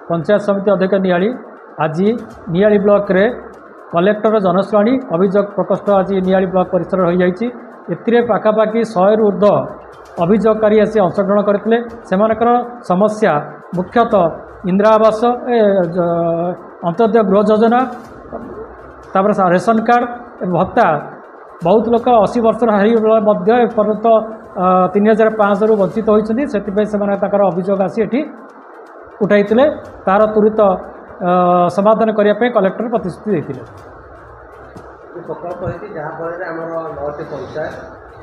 पंचायत समिति अध्यक्ष नियाली आज नियाली ब्लॉक रे कलेक्टर जनशुणी अभियोग प्रकोष्ठ आज नियाली ब्लॉक परिसर हो जाइए। एथिरे पाखापाखि 100 रु ऊर्ध्व अभियोगकारी आसी अंशग्रहण करते। सेमानकर समस्या मुख्यतः इंदिरा आवास अंत्योदय गृह योजना तापर रेशन कार्ड भत्ता बहुत लोक 80 वर्ष पर्यंत 3500 रु वंचित होती से अभियोग आसी एठी उठाई तार तुरंत समाधान करने कलेक्टर प्रतिश्रुति देते। जहाँफल आम 9टी पंचायत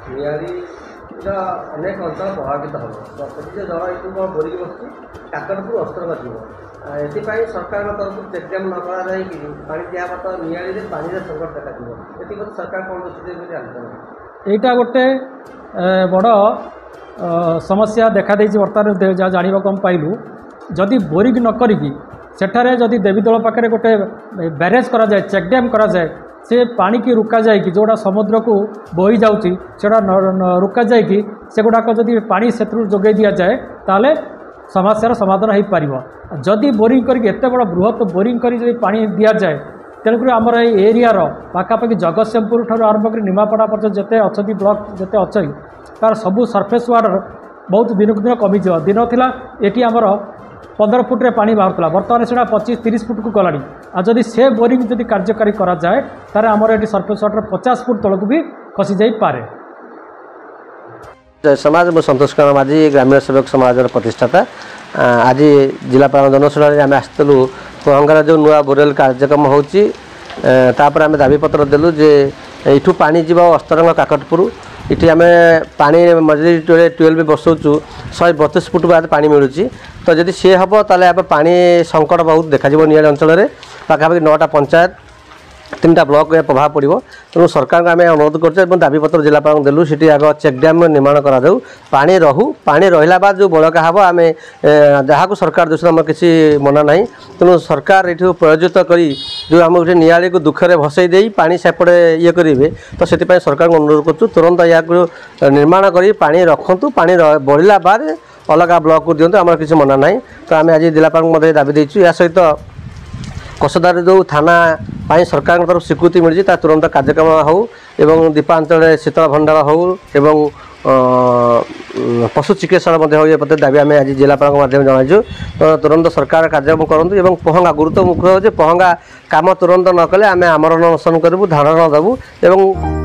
नियाली अनेक अंचल प्रभावित हम प्रतिदिन जल ये बोरिक बस काकटपुर अस्त्र ये सरकार तरफ चेक डैम न करा पानी दिया तो नियाली पानी संकट देखा ये सरकार कौन दृष्टि यहाँ गोटे बड़ समस्या देखा बर्तमान जहाँ जानवा हम पाइलु जदि बोरिंग न करी सेठारे जदि देवीदोल पाखे गोटे ब्यारेज करा जाए चेक डैम करा जाए से पानी की रुका जाए कि जोड़ा समुद्र को बोही जाऊँगी सेटा रुका जाए कि सेगुड़ाक जदि पानी से जोगे दि जाए ताले समस्यार समाधान हो पार। जदि बोरिंग करके एत बड़ बृहत बोरिंग कर पानी दि जाए तेणुक आमर एरियार पाखापाखि जगतसिंहपुर ठार आरंभ कर निमापड़ा पर्यटन जिते अच्छा ब्लॉक जिते अच्छी तार सबू सरफेस वाटर बहुत दिन को दिन कमिज दिन था ये आमर 15 फुट रे पानी बाहर बर्तमान से 25-30 फुट को गलानी। जदि से बोरिंग जदि कार्यकारी करा जाए तारे आमर ये सरफेस वाटर 50 फुट तलक भी खसी जाई पारे। समाज में संतोष कुमार माझी ग्रामीण सेवक समाज प्रतिष्ठाता आज जिलापाल जनशुणी आम आसलु पहंगार जो नुआ बोरेल कार्यक्रम होची तापर आम दाबीपत्र देलु जे यू पानी जीव अस्तरंग काकटपुर इटी आम पानी मझे 12 बसौचु 132 फुट बाद पानी मिलूँ तो जदि सी हम ताले आप पानी संकट बहुत देखा नियाली अंचल में पाखापाखि 9टा पंचायत 3टा ब्लॉक प्रभाव पड़ो। तेणु सरकार को आम अनुरोध कर दाबीपत्र जिलापाल देलु सी आग चेक डैम निर्माण कराऊ पानी रहू पानी रहा बाद जो बड़का हम आम जहाँ को सरकार दूसरे आम किसी मना ना। तेणु सरकार ये प्रयोजित करी जो आम नियाली को दुखरे भसई दे पानी सेपटे ये करेंगे तो से सरकार को अनुरोध करूँ तुरंत या निर्माण कर पानी रखु पानी बढ़ला बाद अलग ब्लॉक को दिंतु आम किसी मना ना। तो आम आज जिलापाल दाबी देचु या सहित कसदार जो थाना पाई सरकार तरफ स्वीकृति मिली तुरंत कार्यक्रम हो एवं दीपांचल शीतल भंडार हो एवं पशु चिकित्सा हो ये प्रति दाबी आम आज जिलापाल माध्यम जनाइछु। तो तुरंत सरकार कार्यक्रम करूँ एवं पहंगा गुरुत्व मुख्य हो पहंगा काम तुरंत न कले आम आमरण अनशन करूँ धारण देवु एवं